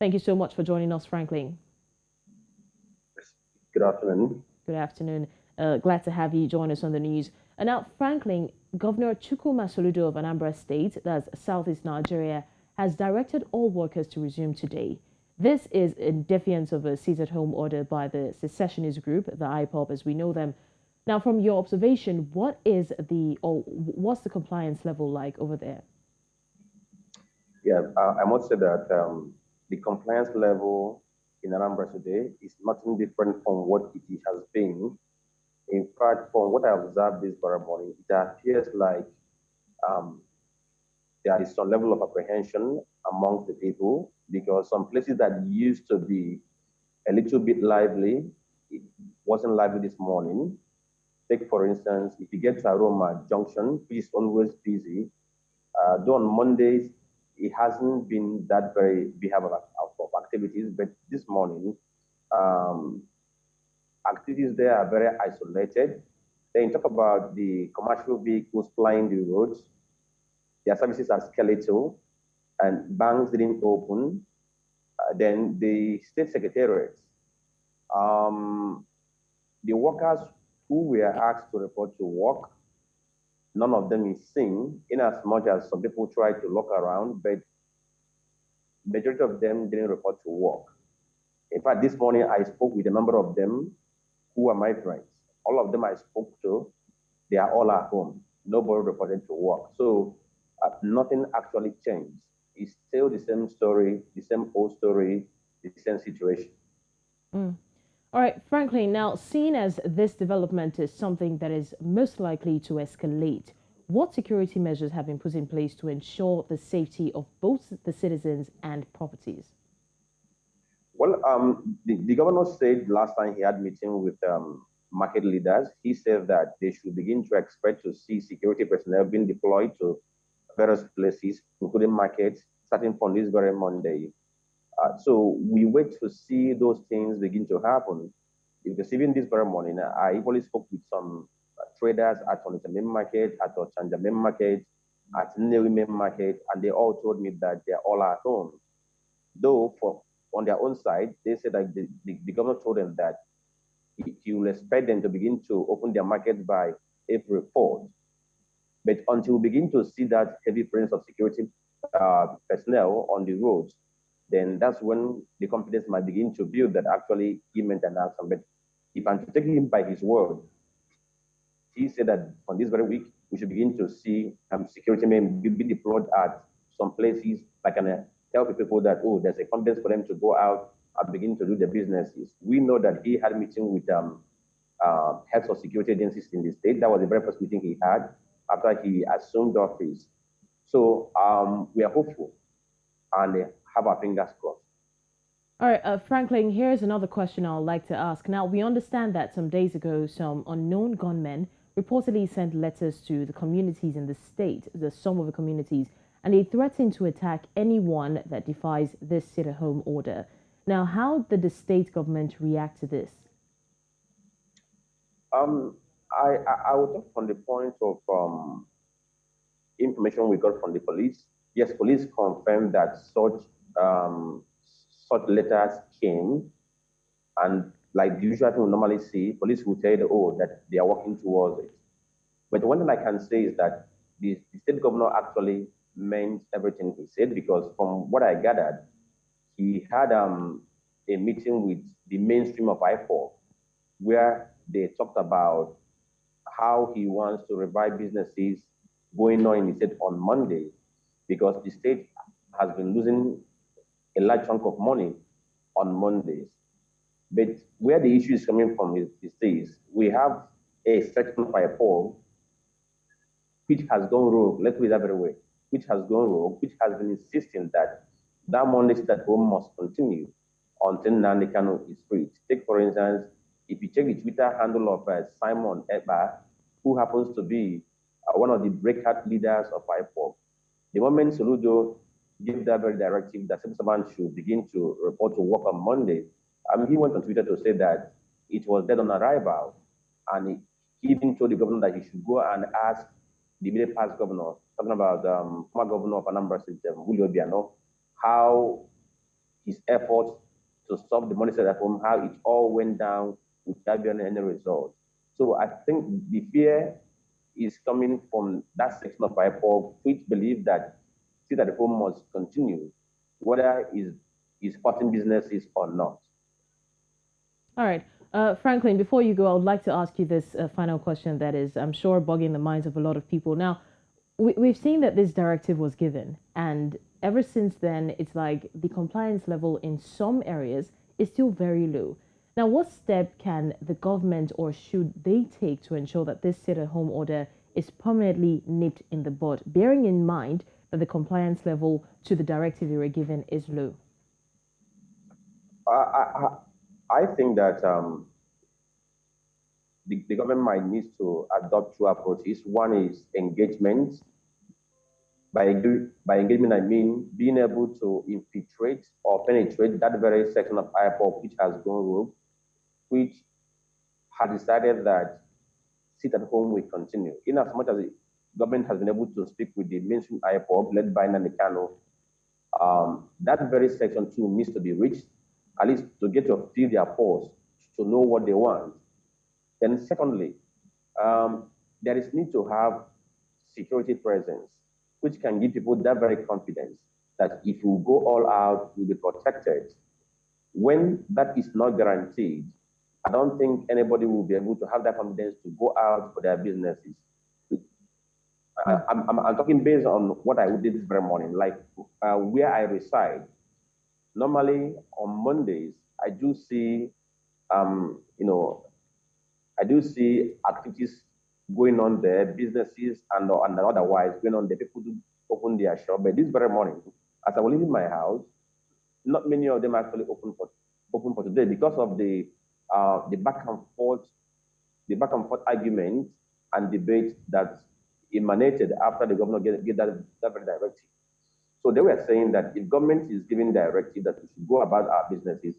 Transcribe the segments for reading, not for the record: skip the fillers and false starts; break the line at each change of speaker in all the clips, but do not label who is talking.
Thank you so much for joining us, Franklin.
Good afternoon.
Good afternoon. Glad to have you join us on the news. And now, Franklin, Governor Chukwuma Soludo of Anambra State, that's southeast Nigeria, has directed all workers to resume today. This is in defiance of a seize-at-home order by the secessionist group, the IPOB, as we know them. Now, from your observation, what's the compliance level like over there?
Yeah, I must say that the compliance level in Anambra today is nothing different from what it has been. In fact, from what I observed this very morning, it appears like um, there is some level of apprehension amongst the people because some places that used to be a little bit lively, it wasn't lively this morning. Take, for instance, if you get to Aroma Junction, which is always busy, though on Mondays, it hasn't been that very big of activities, but this morning, um, activities there are very isolated. Then you talk about the commercial vehicles plying the roads, their services are skeletal, and banks didn't open. Then the state secretariats, um, the workers who were asked to report to work, none of them is seen, in as much as some people try to look around, but majority of them didn't report to work. In fact, this morning I spoke with a number of them who are my friends. All of them I spoke to, they are all at home. Nobody reported to work. So nothing actually changed. It's still the same story, the same old story, the same situation.
Mm. All right, Franklin, now seen as this development is something that is most likely to escalate, what security measures have been put in place to ensure the safety of both the citizens and properties?
Well, the governor said last time he had meeting with market leaders, he said that they should begin to expect to see security personnel being deployed to various places, including markets, starting from this very Monday. So we wait to see those things begin to happen. Because even this very morning, I equally spoke with some traders at Onitsha Main Market, at Ochanja Main Market, at Nnewi Main Market, and they all told me that they're all at home. Though for on their own side, they said that the governor told them that he will expect them to begin to open their markets by April 4th. But until we begin to see that heavy presence of security personnel on the roads, then that's when the confidence might begin to build that actually he meant an action. But if I'm to take him by his word, he said that on this very week, we should begin to see security men be deployed at some places that can tell people that, oh, there's a confidence for them to go out and begin to do their businesses. We know that he had a meeting with heads of security agencies in the state. That was the very first meeting he had after he assumed office. So we are hopeful and have our fingers crossed.
All right, Franklin, here's another question I would like to ask. Now, we understand that some days ago, some unknown gunmen reportedly sent letters to the communities in the state, some of the communities, and they threatened to attack anyone that defies this sit-at-home order. Now, how did the state government react to this?
Um, I will talk from the point of information we got from the police. Yes, police confirmed that um, such letters came, and like the usual thing we normally see, police will tell you, oh, that they are working towards it. But one thing I can say is that the state governor actually meant everything he said because from what I gathered, he had a meeting with the mainstream of IPOR where they talked about how he wants to revive businesses going on in the state on Monday because the state has been losing a large chunk of money on Mondays. But where the issue is coming from is this. We have a section of IPOR which has gone rogue, let's put it that very way, which has gone rogue, which has been insisting that that Monday sit at home must continue until Nandi Kano is free. Take, for instance, if you check the Twitter handle of Simon Eba, who happens to be one of the breakout leaders of IPOP, the moment Soludo gave that very directive that civil servants should begin to report to work on Monday, he went on Twitter to say that it was dead on arrival. And he even told the governor that he should go and ask the immediate past governor, talking about former governor of Anambra State, Julio Biano, how his efforts to stop the money set at home, how it all went down without being any result. So I think the fear is coming from that section of IPOB which believe that sit at home must continue, whether is hurting businesses or not.
All right. Franklin, before you go, I would like to ask you this final question that is, I'm sure, bugging the minds of a lot of people. Now, we've seen that this directive was given, and ever since then, it's like the compliance level in some areas is still very low. Now, what step can the government or should they take to ensure that this sit-at-home order is permanently nipped in the bud, bearing in mind that the compliance level to the directive they were given is low?
I think that the government might need to adopt two approaches. One is engagement. By engagement, I mean being able to infiltrate or penetrate that very section of IPOP which has gone rogue, which has decided that sit at home will continue. In as much as the government has been able to speak with the mainstream IPOP led by Nanikano, that very section too needs to be reached, at least to get to feel their pulse, to know what they want. Then secondly, there is need to have security presence, which can give people that very confidence that if you go all out, you'll be protected. When that is not guaranteed, I don't think anybody will be able to have that confidence to go out for their businesses. I'm talking based on what I did this very morning, like where I reside. Normally on Mondays, I do see, you know, I do see activities going on there, businesses and otherwise going on there. People do open their shop. But this very morning, as I was leaving my house, not many of them actually open for today because of the back and forth argument and debate that emanated after the governor gave that very directive. So they were saying that if government is giving directive that we should go about our businesses,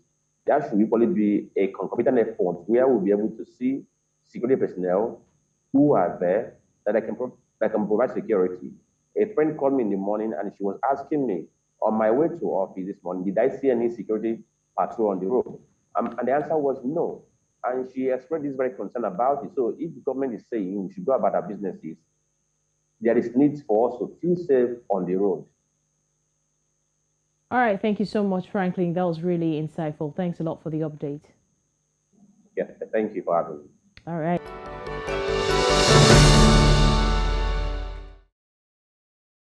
there should equally be a concomitant effort where we'll be able to see security personnel who are there that can provide security. A friend called me in the morning and she was asking me on my way to office this morning, did I see any security patrol on the road? And the answer was no. And she expressed this very concern about it. So if the government is saying we should go about our businesses, there is need for us to feel safe on the road.
All right. Thank you so much, Franklin. That was really insightful. Thanks a lot for the update.
Yeah, thank you for having me.
All right.